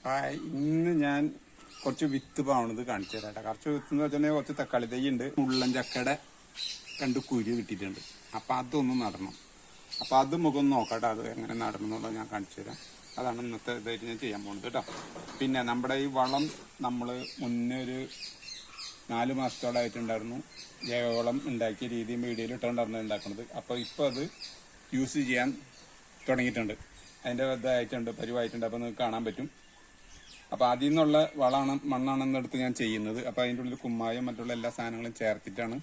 ഇന്ന് ഞാൻ കുറച്ച് വിത്ത് പാവണത് കാണിച്ചു തരാം. കുറച്ച് വിത്ത് എന്ന് വെച്ചിട്ടുണ്ടെങ്കിൽ കുറച്ച് തക്കാളി തൈ ഉണ്ട്, മുള്ളൻ ചക്കയുടെ 2 കുരു കിട്ടിയിട്ടുണ്ട്. അപ്പം അതൊന്നും നടണം. അപ്പം അത് മുഖം നോക്കട്ടെ, അത് എങ്ങനെ നടണം എന്നുള്ളത് ഞാൻ കാണിച്ചു തരാം. അതാണ് ഇന്നത്തെ ഇതായിട്ട് ഞാൻ ചെയ്യാൻ പോകുന്നത് കേട്ടോ. പിന്നെ നമ്മുടെ ഈ വളം നമ്മൾ മുന്നേ ഒരു 4 മാസത്തോളമായിട്ടുണ്ടായിരുന്നു. ജൈവവളം ഉണ്ടാക്കിയ രീതിയും വീഡിയോയിൽ ഇട്ടുണ്ടായിരുന്നു ഉണ്ടാക്കുന്നത്. അപ്പോൾ ഇപ്പോൾ അത് യൂസ് ചെയ്യാൻ തുടങ്ങിയിട്ടുണ്ട്. അതിൻ്റെ ഇതായിട്ടുണ്ട്, പരിവായിട്ടുണ്ട്. അപ്പോൾ നിങ്ങൾക്ക് കാണാൻ പറ്റും. അപ്പോൾ അതിൽ നിന്നുള്ള മണ്ണാണെന്നെടുത്ത് ഞാൻ ചെയ്യുന്നത്. അപ്പോൾ അതിൻ്റെ ഉള്ളിൽ കുമ്മായം മറ്റുള്ള എല്ലാ സാധനങ്ങളും ചേർത്തിട്ടാണ്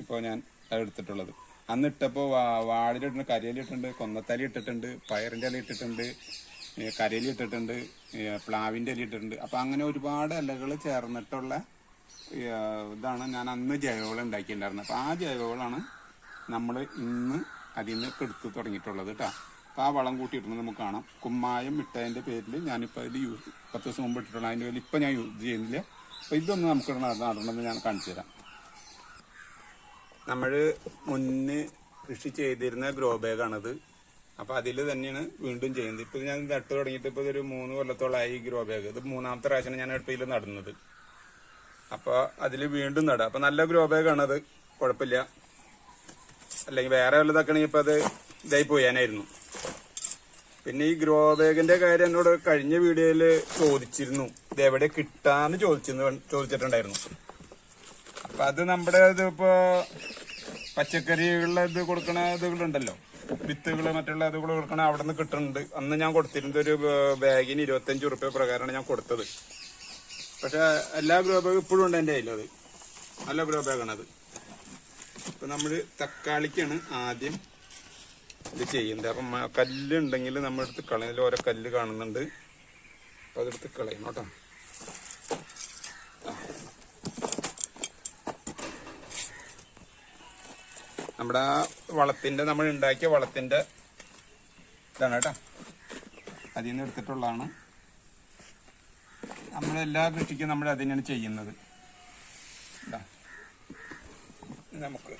ഇപ്പോൾ ഞാൻ എടുത്തിട്ടുള്ളത്. അന്ന് ഇട്ടപ്പോൾ വാഴയിലിട്ടുണ്ട്, കരിയിലിട്ടുണ്ട്, കൊന്നത്തലി ഇട്ടിട്ടുണ്ട്, പയറിൻ്റെ ഇല ഇട്ടിട്ടുണ്ട്, കരയില ഇട്ടിട്ടുണ്ട്, പ്ലാവിൻ്റെ ഇല ഇട്ടിട്ടുണ്ട്. അപ്പോൾ അങ്ങനെ ഒരുപാട് ഇലകൾ ചേർന്നിട്ടുള്ള ഇതാണ് ഞാൻ അന്ന് ജൈവവളം ഉണ്ടാക്കിയിട്ടുണ്ടായിരുന്നത്. അപ്പോൾ ആ ജൈവവളമാണ് നമ്മൾ ഇന്ന് അതിൽ നിന്ന് എടുത്ത് തുടങ്ങിയിട്ടുള്ളത് കേട്ടോ. അപ്പോൾ ആ വളം കൂട്ടിയിട്ടുണ്ട് നമുക്ക് കാണാം. കുമ്മായം ഇട്ടതിൻ്റെ പേരിൽ ഞാനിപ്പോൾ ഇത് 10 ദിവസം മുമ്പ് ഇട്ടിട്ടുള്ള അതിൻ്റെ പേരിൽ ഇപ്പം ഞാൻ യൂസ് ചെയ്യുന്നില്ല. അപ്പോൾ ഇതൊന്ന് നമുക്ക് നടണമെന്ന് ഞാൻ കാണിച്ചു തരാം. നമ്മൾ മുന്നേ കൃഷി ചെയ്തിരുന്ന ഗ്രോ ബാഗാണിത്. അപ്പോൾ അതിൽ തന്നെയാണ് വീണ്ടും ചെയ്യുന്നത്. ഇപ്പോൾ ഞാൻ നട്ട് തുടങ്ങിയിട്ട് ഇപ്പോൾ ഒരു 3 കൊല്ലത്തോളമായി ഈ ഗ്രോ ബാഗ്. ഇത് 3ാമത്തെ പ്രാവശ്യമാണ് ഞാൻ ഇപ്പോൾ ഇതിൽ നടുന്നത്. അപ്പോൾ അതിൽ വീണ്ടും നടാം. അപ്പോൾ നല്ല ഗ്രോ ബാഗാണത്, കുഴപ്പമില്ല. അല്ലെങ്കിൽ വേറെ വല്ലതൊക്കെയാണെങ്കിൽ ഇപ്പോൾ അത് ഇതായി പോയാനായിരുന്നു. പിന്നെ ഈ ഗ്രോ ബാഗിന്റെ കാര്യം എന്നോട് കഴിഞ്ഞ വീഡിയോയിൽ ചോദിച്ചിരുന്നു, ഇത് എവിടെ കിട്ടാന്ന് ചോദിച്ചിട്ടുണ്ടായിരുന്നു. അപ്പൊ അത് നമ്മുടെ ഇതിപ്പോ പച്ചക്കറികളുടെ ഇത് കൊടുക്കണ ഇതുകളുണ്ടല്ലോ, വിത്തുകൾ മറ്റുള്ള ഇതുകൾ കൊടുക്കണ അവിടെ നിന്ന് കിട്ടുന്നുണ്ട്. അന്ന് ഞാൻ കൊടുത്തിരുന്നത് ഒരു ബാഗിന് 25 റുപ്യ പ്രകാരമാണ് ഞാൻ കൊടുത്തത്. പക്ഷെ എല്ലാ ഗ്രോ ബാഗും ഇപ്പോഴും ഉണ്ട് എൻ്റെ കയ്യിൽ. അത് നല്ല ഗ്രോ ബാഗാണത്. ഇപ്പൊ നമ്മള് തക്കാളിക്കാണ് ആദ്യം ഇത് ചെയ്യുന്നത്. അപ്പം കല്ലുണ്ടെങ്കിൽ നമ്മളെടുത്ത് കളയുന്നതിൽ ഓരോ കല്ല് കാണുന്നുണ്ട്. അപ്പം അതെടുത്ത് കളയും കേട്ടോ. നമ്മുടെ ആ വളത്തിൻ്റെ നമ്മൾ ഉണ്ടാക്കിയ വളത്തിൻ്റെ ഇതാണ് കേട്ടോ. അതിൽ നിന്ന് എടുത്തിട്ടുള്ളതാണ്. നമ്മളെല്ലാ കൃഷിക്കും നമ്മൾ അതിനാണ് ചെയ്യുന്നത്. നമുക്ക്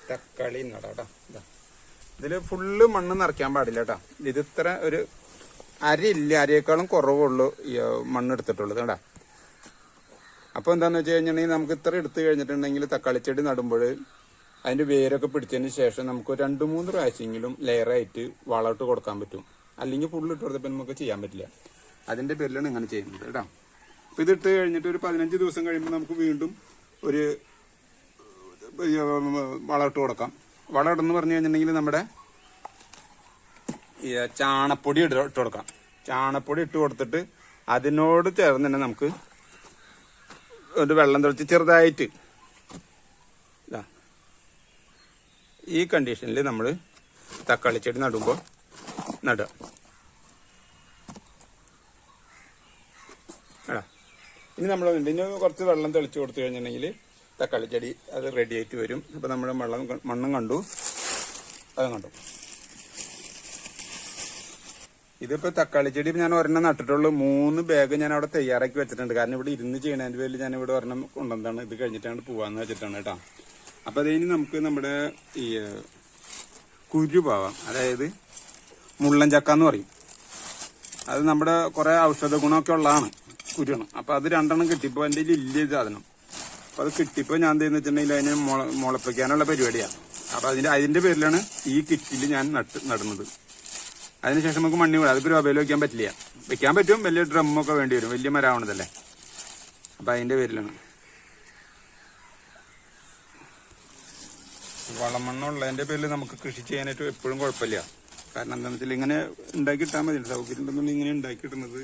തക്കാളി നടാം കേട്ടോ. ഇതിൽ ഫുള്ള് മണ്ണ് നിറയ്ക്കാൻ പാടില്ല കേട്ടോ. ഇത് ഇത്ര ഒരു അരയില്ല, അരയേക്കാളും കുറവുള്ളൂ ഈ മണ്ണ് എടുത്തിട്ടുള്ളത് കേട്ടോ. അപ്പോൾ എന്താണെന്ന് വെച്ച് കഴിഞ്ഞിട്ടുണ്ടെങ്കിൽ നമുക്ക് ഇത്ര എടുത്ത് കഴിഞ്ഞിട്ടുണ്ടെങ്കിൽ തക്കാളി ചെടി നടുമ്പോൾ അതിൻ്റെ വേരൊക്കെ പിടിച്ചതിന് ശേഷം നമുക്ക് 2-3 പ്രാവശ്യമെങ്കിലും ലെയറായിട്ട് വളമിട്ട് കൊടുക്കാൻ പറ്റും. അല്ലെങ്കിൽ ഫുള്ള് ഇട്ട് കൊടുത്തപ്പോൾ നമുക്ക് ചെയ്യാൻ പറ്റില്ല. അതിൻ്റെ പേരിലാണ് ഇങ്ങനെ ചെയ്യുന്നത് കേട്ടോ. അപ്പോൾ ഇതിട്ട് കഴിഞ്ഞിട്ട് ഒരു 15 ദിവസം കഴിയുമ്പോൾ നമുക്ക് വീണ്ടും ഒരു വളമിട്ട് കൊടുക്കാം. വളം ഇട്ടെന്ന് പറഞ്ഞു കഴിഞ്ഞിട്ടുണ്ടെങ്കിൽ നമ്മുടെ ചാണപ്പൊടി ഇട്ട് കൊടുക്കാം. ചാണപ്പൊടി ഇട്ട് കൊടുത്തിട്ട് അതിനോട് ചേർന്ന് തന്നെ നമുക്ക് ഒരു വെള്ളം തെളിച്ച് ചെറുതായിട്ട് ഈ കണ്ടീഷനിൽ നമ്മൾ തക്കാളി ചെടി നടുമ്പോൾ നടുക. ഇനി നമ്മൾ ഇനി കുറച്ച് വെള്ളം തെളിച്ച് കൊടുത്തു കഴിഞ്ഞിട്ടുണ്ടെങ്കിൽ തക്കാളി ചെടി അത് റെഡി ആയിട്ട് വരും. അപ്പോൾ നമ്മുടെ മണ്ണും കണ്ടു, അതും കണ്ടു. ഇതിപ്പോൾ തക്കാളി ചെടി ഞാൻ ഒരെണ്ണം നട്ടിട്ടുള്ളൂ. 3 ബാഗ് ഞാൻ അവിടെ തയ്യാറാക്കി വെച്ചിട്ടുണ്ട്. കാരണം ഇവിടെ ഇരുന്ന് ചെയ്യണതിൻ്റെ പേരിൽ ഞാൻ ഇവിടെ ഒരെണ്ണം കൊണ്ടുവന്നതാണ്. ഇത് കഴിഞ്ഞിട്ടാണ് പോവാന്ന് വെച്ചിട്ടാണ് കേട്ടോ. അപ്പോൾ അതിന് നമുക്ക് നമ്മുടെ ഈ കുരു പാവാം, അതായത് മുള്ളൻ ചക്ക എന്ന് പറയും. അത് നമ്മുടെ കുറേ ഔഷധ ഗുണമൊക്കെ ഉള്ളതാണ്, കുരുണ്. അപ്പോൾ അത് 2 കിട്ടിയപ്പോൾ എൻ്റെ ഇല്ല സാധനം. അപ്പോൾ അത് കിട്ടിയപ്പോൾ ഞാൻ എന്താണെന്ന് വെച്ചിട്ടുണ്ടെങ്കിൽ അതിനെ മുളപ്പിക്കാനുള്ള പരിപാടിയാണ്. അപ്പോൾ അതിൻ്റെ പേരിലാണ് ഈ കിറ്റിൽ ഞാൻ നടുന്നത്. അതിനുശേഷം നമുക്ക് മണ്ണി കൂടാ. അതിപ്പോൾ രൂപയിൽ വെക്കാൻ പറ്റില്ല. വെക്കാൻ പറ്റും, വലിയ ഡ്രമ്മൊക്കെ വേണ്ടി വരും, വലിയ മരമാവണതല്ലേ. അപ്പം അതിൻ്റെ പേരിലാണ്. വളമണ്ണുള്ളതിൻ്റെ പേരിൽ നമുക്ക് കൃഷി ചെയ്യാനായിട്ട് എപ്പോഴും കുഴപ്പമില്ല. കാരണം എന്താണെന്ന് വെച്ചാൽ ഇങ്ങനെ ഉണ്ടാക്കിയിട്ടാൽ മതി. സൗകര്യം ഉണ്ടെന്നുണ്ടെങ്കിൽ ഇങ്ങനെ ഉണ്ടാക്കിയിടുന്നത്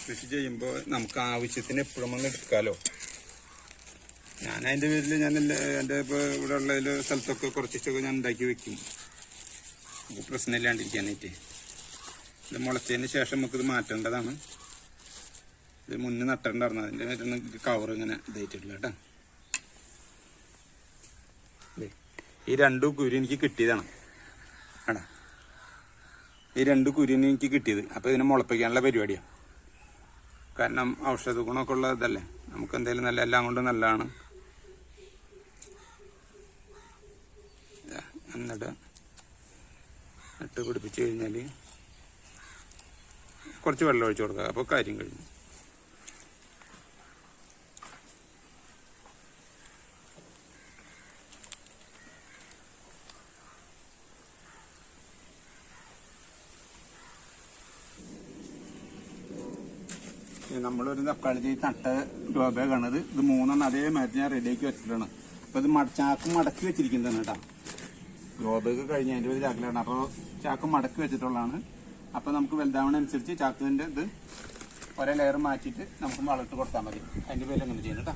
കൃഷി ചെയ്യുമ്പോൾ നമുക്ക് ആവശ്യത്തിന് എപ്പോഴും ഒന്ന് എടുക്കാമല്ലോ. ഞാൻ അതിൻ്റെ പേരിൽ എൻ്റെ ഇപ്പോൾ ഇവിടെ ഉള്ള സ്ഥലത്തൊക്കെ കുറച്ചൊക്കെ ഞാൻ ഉണ്ടാക്കി വെക്കും, നമുക്ക് പ്രശ്നമില്ലാണ്ടിരിക്കാനായിട്ട്. ഇത് മുളച്ചതിന് ശേഷം നമുക്കിത് മാറ്റേണ്ടതാണ്. ഇത് മുന്നേ നട്ടിട്ടുണ്ടായിരുന്നു, അതിൻ്റെ മറ്റൊന്ന് കവർ ഇങ്ങനെ ഇതായിട്ടുള്ള കേട്ടോ. ഈ 2 കുരു എനിക്ക് കിട്ടിയതാണ് കേട്ടോ. ഈ 2 കുരുന്ന് എനിക്ക് കിട്ടിയത്. അപ്പോൾ ഇതിനെ മുളപ്പിക്കാനുള്ള പരിപാടിയാണ്. കാരണം ഔഷധ ഗുണമൊക്കെ ഉള്ള ഇതല്ലേ, നമുക്ക് എന്തായാലും നല്ല എല്ലാം കൊണ്ടും നല്ലതാണ്. എന്നിട്ട് നട്ട് പിടിപ്പിച്ച് കഴിഞ്ഞാൽ കുറച്ച് വെള്ളം ഒഴിച്ചു കൊടുക്കുക. അപ്പോൾ കാര്യം കഴിഞ്ഞു. നമ്മളൊരു തക്കാളി നട്ട ഗ്രോ ബാഗാണിത്. ഇത് 3 അതേമാതിരി ഞാൻ റെഡിയാക്കി വെച്ചിട്ടാണ്. അപ്പോൾ ഇത് ചാക്ക് മടക്കി വെച്ചിരിക്കുന്നതാണ് കേട്ടോ. ഗ്രോ ബാഗ് കഴിഞ്ഞ് അതിൻ്റെ ഒരു ചാക്കിലാണ്. അപ്പോൾ ചാക്ക് മടക്കി വെച്ചിട്ടുള്ളതാണ്. അപ്പോൾ നമുക്ക് വലുതാവണനുസരിച്ച് ചാക്കിൻ്റെ ഇത് ഒരേ ലെയർ മാറ്റിയിട്ട് നമുക്ക് വളമിട്ട് കൊടുത്താൽ മതി. അതിൻ്റെ പേര് അങ്ങനെ ചെയ്യണം കേട്ടോ.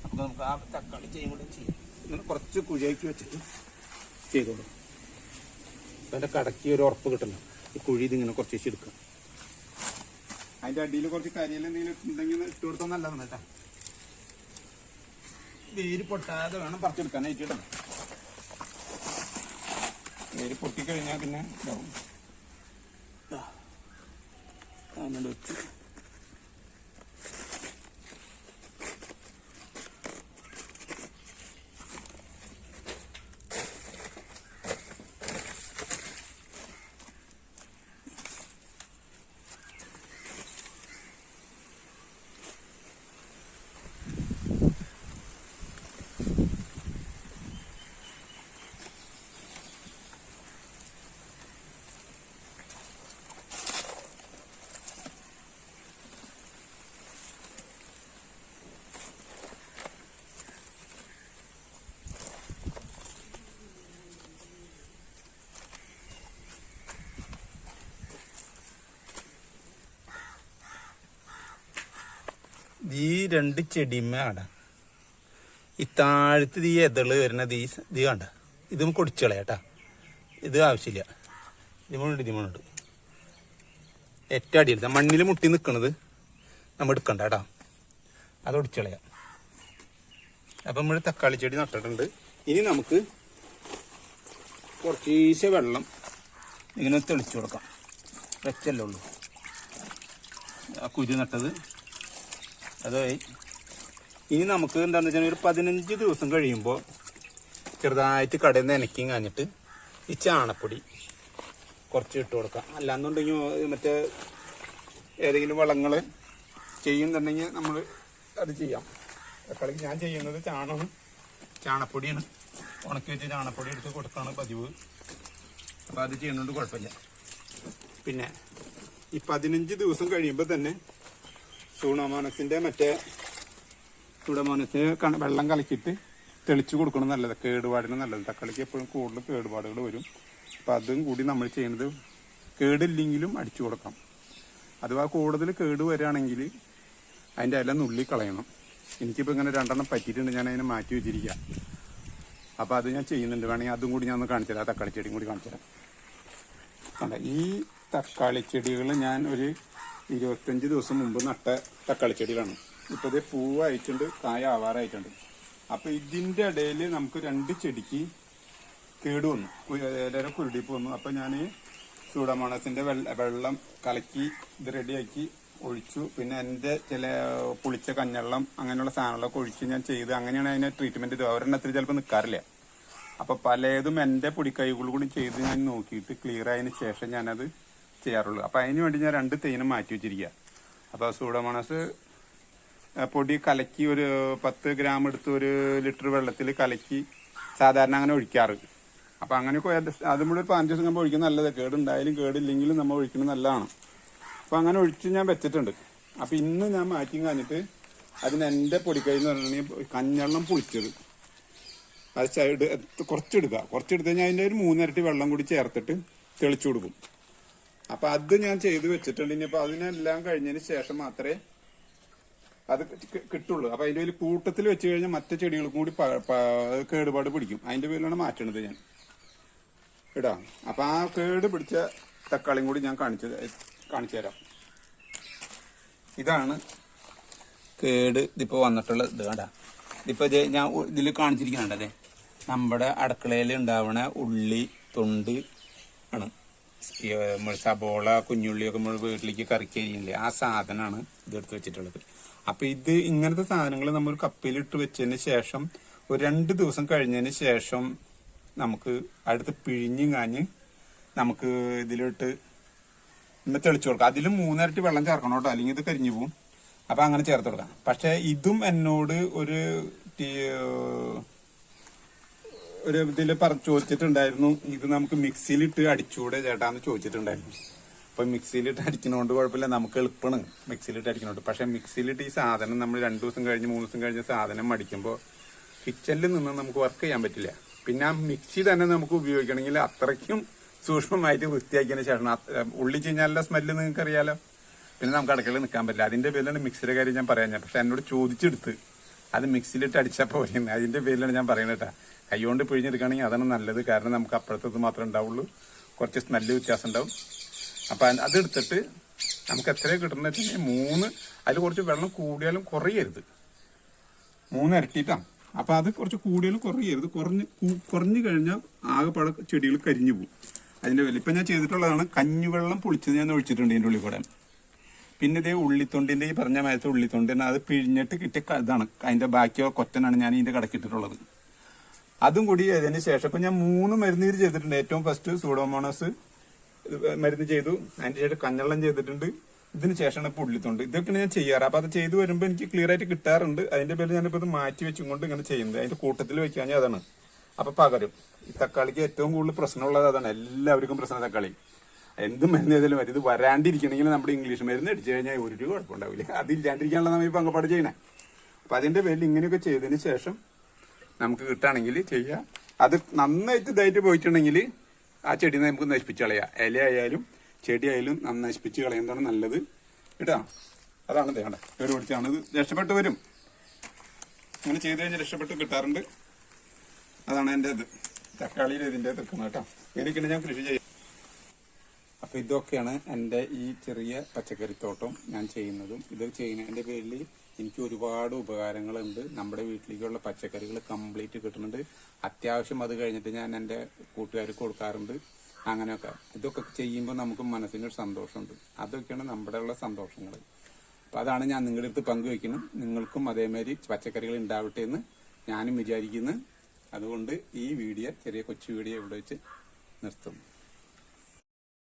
അപ്പോൾ നമുക്ക് ആ തക്കാളി ചെയ്യുമ്പോൾ ചെയ്യും. ഇങ്ങനെ കുറച്ച് കുഴിയാക്കി വെച്ചിട്ട് ചെയ്തോളൂ. അപ്പോൾ അതിൻ്റെ കടക്കി ഒരു ഉറപ്പ് കിട്ടണം. ഈ കുഴി ഇതിങ്ങനെ കുറച്ച് വെച്ചെടുക്കുക. അതിൻ്റെ അടിയിൽ കുറച്ച് കരിയിൽ എന്തെങ്കിലും ഉണ്ടെങ്കിൽ ഇട്ട് കൊടുത്താൽ നല്ലതാണ് കേട്ടോ. വേര് പൊട്ടാതെ വേണം പറിച്ചെടുക്കാനായിട്ട് കേട്ടോ. വേര് പൊട്ടിക്കഴിഞ്ഞാൽ പിന്നെ ഇതാവും. അങ്ങനെ വെച്ച് ഈ 2 ചെടിമേട ഈ താഴത്ത് ഈ എതള് വരുന്നത് ഇത് കണ്ട ഇത് കൊടിച്ചു കളയാട്ടാ. ഇത് ആവശ്യമില്ല. ഇതിമുണ്ട് ഏറ്റവും അടിയെടുത്ത മണ്ണിൽ മുട്ടി നിൽക്കണത് നമ്മൾ എടുക്കണ്ട കേട്ടാ. അത് ഒടിച്ചു കളയാം. അപ്പം നമ്മൾ തക്കാളി ചെടി നട്ടിട്ടുണ്ട്. ഇനി നമുക്ക് കുറച്ചീശ വെള്ളം ഇങ്ങനെ തെളിച്ചു കൊടുക്കാം. വെച്ചല്ലേ ഉള്ളൂ. ആ കുരു നട്ടത് അതായി. ഇനി നമുക്ക് എന്താണെന്ന് വെച്ചാൽ ഒരു 15 ദിവസം കഴിയുമ്പോൾ ചെറുതായിട്ട് കടയിൽ നിന്ന് നനയ്ക്കും കാഞ്ഞിട്ട് ഈ ചാണപ്പൊടി കുറച്ച് ഇട്ട് കൊടുക്കാം. അല്ലാന്നുണ്ടെങ്കിൽ മറ്റേ ഏതെങ്കിലും വളങ്ങൾ ചെയ്യുന്നുണ്ടെങ്കിൽ നമ്മൾ അത് ചെയ്യാം. തക്കാളിക്ക് ഞാൻ ചെയ്യുന്നത് ചാണപ്പൊടിയാണ്. ഉണക്കി വെച്ച് ചാണപ്പൊടി എടുത്ത് കൊടുക്കുകയാണ് പതിവ്. അപ്പോൾ അത് ചെയ്യുന്നതുകൊണ്ട് കുഴപ്പമില്ല. പിന്നെ ഈ 15 ദിവസം കഴിയുമ്പോൾ തന്നെ സൂഡോമോണസിൻ്റെ വെള്ളം കലക്കിയിട്ട് തെളിച്ച് കൊടുക്കണം. നല്ലത്, കേടുപാടിന് നല്ലത്. തക്കാളിക്ക് എപ്പോഴും കൂടുതൽ കേടുപാടുകൾ വരും. അപ്പം അതും കൂടി നമ്മൾ ചെയ്യുന്നത് കേടില്ലെങ്കിലും അടിച്ചു കൊടുക്കാം. അഥവാ കൂടുതൽ കേട് വരികയാണെങ്കിൽ അതിൻ്റെ ഇല നുള്ളി കളയണം. എനിക്കിപ്പോൾ ഇങ്ങനെ 2 പറ്റിയിട്ടുണ്ട്. ഞാൻ അതിനെ മാറ്റി വെച്ചിരിക്കുക. അപ്പോൾ അത് ഞാൻ ചെയ്യുന്നുണ്ട്. വേണമെങ്കിൽ അതും കൂടി ഞാൻ ഒന്ന് കാണിച്ചു തരാം. തക്കാളി ചെടിയും കൂടി കാണിച്ചു തരാം. കണ്ട, ഈ തക്കാളി ചെടികൾ ഞാൻ ഒരു 25 ദിവസം മുമ്പ് നട്ട തക്കാളി ചെടികളാണ്. ഇപ്പോൾ ഇത് പൂവായിട്ടുണ്ട്, കായ ആവാറായിട്ടുണ്ട്. അപ്പോൾ ഇതിൻ്റെ ഇടയിൽ നമുക്ക് 2 ചെടിക്ക് കേട് വന്നു, എല്ലാവരും കുരുടിപ്പ് വന്നു. അപ്പോൾ ഞാൻ സൂഡോമോണസിൻ്റെ വെള്ളം കലക്കി ഇത് റെഡിയാക്കി ഒഴിച്ചു. പിന്നെ എൻ്റെ ചില പുളിച്ച കഞ്ഞെള്ളം അങ്ങനെയുള്ള സാധനങ്ങളൊക്കെ ഒഴിച്ച് ഞാൻ ചെയ്ത് അങ്ങനെയാണ് അതിനെ ട്രീറ്റ്മെൻറ്റ് ചെയ്തത്. ഒരെണ്ണത്തിൽ ചിലപ്പോൾ നിൽക്കാറില്ല. അപ്പോൾ പലതും എൻ്റെ പൊടിക്കൈകൾ കൂടി ചെയ്ത് ഞാൻ നോക്കിയിട്ട് ക്ലിയർ ആയതിന് ശേഷം ഞാനത് ചെയ്യാറുള്ളൂ. അപ്പോൾ അതിന് വേണ്ടി ഞാൻ 2 തേനും മാറ്റി വെച്ചിരിക്കുക. അപ്പോൾ സൂഡോമോണസ് പൊടി കലക്കി ഒരു 10 ഗ്രാം എടുത്ത് 1 ലിറ്റർ വെള്ളത്തിൽ കലക്കി സാധാരണ അങ്ങനെ ഒഴിക്കാറ്. അപ്പോൾ അങ്ങനെയൊക്കെ അതും കൂടി ഒരു 15 ദിവസം നമ്മൾ ഒഴിക്കുന്നത് നല്ലത്. കേടുണ്ടായാലും കേടില്ലെങ്കിലും നമ്മൾ ഒഴിക്കുന്നത് നല്ലതാണ്. അപ്പോൾ അങ്ങനെ ഒഴിച്ച് ഞാൻ വെച്ചിട്ടുണ്ട്. അപ്പോൾ ഇന്ന് ഞാൻ മാറ്റി കഴിഞ്ഞിട്ട് അതിന് എൻ്റെ പൊടിക്കൈ എന്ന് പറഞ്ഞിട്ടുണ്ടെങ്കിൽ കഞ്ഞെള്ളം പുളിച്ചത് അത് കുറച്ചെടുത്ത് കഴിഞ്ഞാൽ അതിൻ്റെ ഒരു 3 ഇരട്ടി വെള്ളം കൂടി ചേർത്തിട്ട് തെളിച്ചു കൊടുക്കും. അപ്പം അത് ഞാൻ ചെയ്ത് വെച്ചിട്ടുണ്ട്. ഇനിയിപ്പോൾ അതിനെല്ലാം കഴിഞ്ഞതിന് ശേഷം മാത്രമേ അത് കിട്ടുള്ളൂ. അപ്പം അതിൻ്റെ പേര് കൂട്ടത്തിൽ വെച്ച് കഴിഞ്ഞാൽ മറ്റു ചെടികൾക്കും കൂടി കേടുപാട് പിടിക്കും. അതിൻ്റെ പേരിലാണ് മാറ്റണത് ഞാൻ ഇടാം. അപ്പം ആ കേട് പിടിച്ച തക്കാളിയും കൂടി ഞാൻ കാണിച്ചു തരാം. ഇതാണ് കേട് ഇതിപ്പോൾ വന്നിട്ടുള്ളത്. ഇത് കണ്ട, ഇതിപ്പോൾ ഞാൻ ഇതിൽ കാണിച്ചിരിക്കുന്നുണ്ടല്ലേ, നമ്മുടെ അടുക്കളയിൽ ഉണ്ടാവണ ഉള്ളി തൊണ്ട് ആണ്. സബോള കുഞ്ഞുള്ളിയൊക്കെ നമ്മൾ വീട്ടിലേക്ക് കറിക്കരിയില്ലേ, ആ സാധനമാണ് ഇതെടുത്ത് വെച്ചിട്ടുള്ളത്. അപ്പം ഇത് ഇങ്ങനത്തെ സാധനങ്ങൾ നമ്മൾ കപ്പിലിട്ട് വെച്ചതിന് ശേഷം ഒരു 2 ദിവസം കഴിഞ്ഞതിന് ശേഷം നമുക്ക് അടുത്ത് പിഴിഞ്ഞും കാഞ്ഞ് നമുക്ക് ഇതിലിട്ട് തെളിച്ചു കൊടുക്കാം. അതിലും 3 ഇരട്ടി വെള്ളം ചേർക്കണം കേട്ടോ, അല്ലെങ്കിൽ ഇത് കരിഞ്ഞു പോവും. അപ്പൊ അങ്ങനെ ചേർത്ത് കൊടുക്കാം. പക്ഷെ ഇതും എന്നോട് ഒരു ഇതിൽ ചോദിച്ചിട്ടുണ്ടായിരുന്നു, ഇത് നമുക്ക് മിക്സിയിലിട്ട് അടിച്ചുകൂടെ ചേട്ടാന്ന് ചോദിച്ചിട്ടുണ്ടായിരുന്നു. അപ്പൊ മിക്സിയിലിട്ട് അടിക്കുന്നതുകൊണ്ട് കുഴപ്പമില്ല, നമുക്ക് എളുപ്പമാണ് മിക്സിയിലിട്ട് അടിക്കുന്നതുകൊണ്ട്. പക്ഷെ മിക്സിയിലിട്ട് ഈ സാധനം നമ്മൾ 2 ദിവസം കഴിഞ്ഞ് 3 ദിവസം കഴിഞ്ഞ് സാധനം മടിക്കുമ്പോൾ കിച്ചണിൽ നിന്ന് നമുക്ക് വർക്ക് ചെയ്യാൻ പറ്റില്ല. പിന്നെ ആ മിക്സി തന്നെ നമുക്ക് ഉപയോഗിക്കണമെങ്കിൽ അത്രയ്ക്കും സൂക്ഷ്മമായിട്ട് വൃത്തിയാക്കിയതിന് ശേഷം, ഉള്ളി കഴിഞ്ഞാലുള്ള സ്മെല്ല് നിങ്ങൾക്ക് അറിയാലോ, പിന്നെ നമുക്ക് അടുക്കളയിൽ നിൽക്കാൻ പറ്റില്ല. അതിന്റെ പേരിലാണ് മിക്സിയുടെ കാര്യം ഞാൻ പറയാൻ. പക്ഷെ എന്നോട് ചോദിച്ചെടുത്ത് അത് മിക്സിയിലിട്ട് അടിച്ചാൽ പോരുന്നത്, അതിന്റെ പേരിലാണ് ഞാൻ പറയുന്നത് കേട്ടാ. കൈകൊണ്ട് പിഴിഞ്ഞെടുക്കുകയാണെങ്കിൽ അതാണ് നല്ലത്. കാരണം നമുക്ക് അപ്പുറത്തത് മാത്രമേ ഉണ്ടാവുള്ളൂ, കുറച്ച് സ്മെല്ല് വ്യത്യാസം ഉണ്ടാവും. അപ്പൊ അതെടുത്തിട്ട് നമുക്ക് എത്രയാണ് കിട്ടുന്നത് വെച്ചാൽ 3, അതിൽ കുറച്ച് വെള്ളം കൂടിയാലും കുറയരുത്, 3 ഇരട്ടിയിട്ടാണ്. അപ്പൊ അത് കുറച്ച് കൂടിയാലും കുറയരുത്. കുറഞ്ഞു കഴിഞ്ഞാൽ ആകെപ്പാടെ ചെടികൾ കരിഞ്ഞു പോകും. അതിന്റെ വില ഇപ്പൊ ഞാൻ ചെയ്തിട്ടുള്ളതാണ്, കഞ്ഞിവെള്ളം പൊളിച്ചത് ഞാൻ ഒഴിച്ചിട്ടുണ്ട് ഇതിന്റെ ഉള്ളിൽ കൂടെ. പിന്നെ ഇതേ ഉള്ളിത്തൊണ്ടിന്റെ ഈ പറഞ്ഞ മായത്തെ ഉള്ളിത്തൊണ്ടിന് അത് പിഴിഞ്ഞിട്ട് കിട്ടിയ ഇതാണ്, അതിന്റെ ബാക്കിയോ കൊറ്റനാണ് ഞാൻ ഇതിന്റെ കടക്കിട്ടിട്ടുള്ളത്. അതും കൂടി അതിന് ശേഷം ഇപ്പൊ ഞാൻ 3 മരുന്ന് ചെയ്തിട്ടുണ്ട്. ഏറ്റവും ഫസ്റ്റ് സൂഡോമോണസ് മരുന്ന് ചെയ്തു, അതിന്റെ ശേഷം കഞ്ഞവെള്ളം ചെയ്തിട്ടുണ്ട്, ഇതിന് ശേഷമാണ് ഇപ്പൊ ഉള്ളിത്തൊണ്ട്. ഇതൊക്കെയാണ് ഞാൻ ചെയ്യാറ്. അപ്പൊ അത് ചെയ്തു വരുമ്പോൾ എനിക്ക് ക്ലിയർ ആയിട്ട് കിട്ടാറുണ്ട്. അതിന്റെ പേരിൽ ഞാനിപ്പോ ഇത് മാറ്റി വെച്ചുകൊണ്ട് ഇങ്ങനെ ചെയ്യുന്നത്. അതിന്റെ കൂട്ടത്തിൽ വെക്കാൻ അതാണ്. അപ്പൊ പകരം ഈ തക്കാളിക്ക് ഏറ്റവും കൂടുതൽ പ്രശ്നമുള്ളത് അതാണ്, എല്ലാവർക്കും പ്രശ്നം തക്കാളി. എന്ത് മരുന്ന് ചെയ്താലും വരും, ഇത് വരാണ്ടിരിക്കണമെങ്കിൽ നമ്മുടെ ഇംഗ്ലീഷ് മരുന്ന് അടിച്ചു കഴിഞ്ഞാൽ ഒരു കുഴപ്പമുണ്ടാവില്ല. അതില്ലാണ്ടിരിക്കാനുള്ള നമ്മൾ ഈ പങ്കപ്പാട് ചെയ്യണേ. അപ്പൊ അതിന്റെ പേരിൽ ഇങ്ങനെയൊക്കെ ചെയ്തതിന് ശേഷം നമുക്ക് കിട്ടുകയാണെങ്കിൽ ചെയ്യാം. അത് നന്നായിട്ട് ഇതായിട്ട് പോയിട്ടുണ്ടെങ്കിൽ ആ ചെടി നമുക്ക് നശിപ്പിച്ച് കളയാം. ഇലയായാലും ചെടിയായാലും നശിപ്പിച്ച് കളയുന്നതാണ് നല്ലത് കേട്ടോ. അതാണ് വേണ്ട ഒരു പിടിച്ചാണ് ഇത് രക്ഷപ്പെട്ട് വരും. അങ്ങനെ ചെയ്ത് കഴിഞ്ഞാൽ രക്ഷപ്പെട്ട് കിട്ടാറുണ്ട്. അതാണ് എൻ്റെ ഇത് തക്കാളിയിൽ ഇതിൻ്റെ തെക്കുന്നത് കേട്ടോ. എനിക്കുണ്ട് ഞാൻ കൃഷി ചെയ്യാം. അപ്പൊ ഇതൊക്കെയാണ് എൻ്റെ ഈ ചെറിയ പച്ചക്കറിത്തോട്ടം ഞാൻ ചെയ്യുന്നതും. ഇത് ചെയ്യുന്നതിന്റെ പേരിൽ എനിക്ക് ഒരുപാട് ഉപകാരങ്ങളുണ്ട്. നമ്മുടെ വീട്ടിലേക്കുള്ള പച്ചക്കറികൾ കംപ്ലീറ്റ് കിട്ടുന്നുണ്ട്. അത്യാവശ്യം അത് കഴിഞ്ഞിട്ട് ഞാൻ എൻ്റെ കൂട്ടുകാർക്ക് കൊടുക്കാറുണ്ട്. അങ്ങനെയൊക്കെ ഇതൊക്കെ ചെയ്യുമ്പോൾ നമുക്ക് മനസ്സിനൊരു സന്തോഷമുണ്ട്. അതൊക്കെയാണ് നമ്മുടെ ഉള്ള സന്തോഷങ്ങൾ. അപ്പൊ അതാണ് ഞാൻ നിങ്ങളുടെ അടുത്ത് പങ്കുവെക്കുന്നത്. നിങ്ങൾക്കും അതേമാതിരി പച്ചക്കറികൾ ഉണ്ടാവട്ടെ എന്ന് ഞാനും വിചാരിക്കുന്നു. അതുകൊണ്ട് ഈ വീഡിയോ, ചെറിയ കൊച്ചു വീഡിയോ ഇവിടെ വെച്ച് നിർത്തും.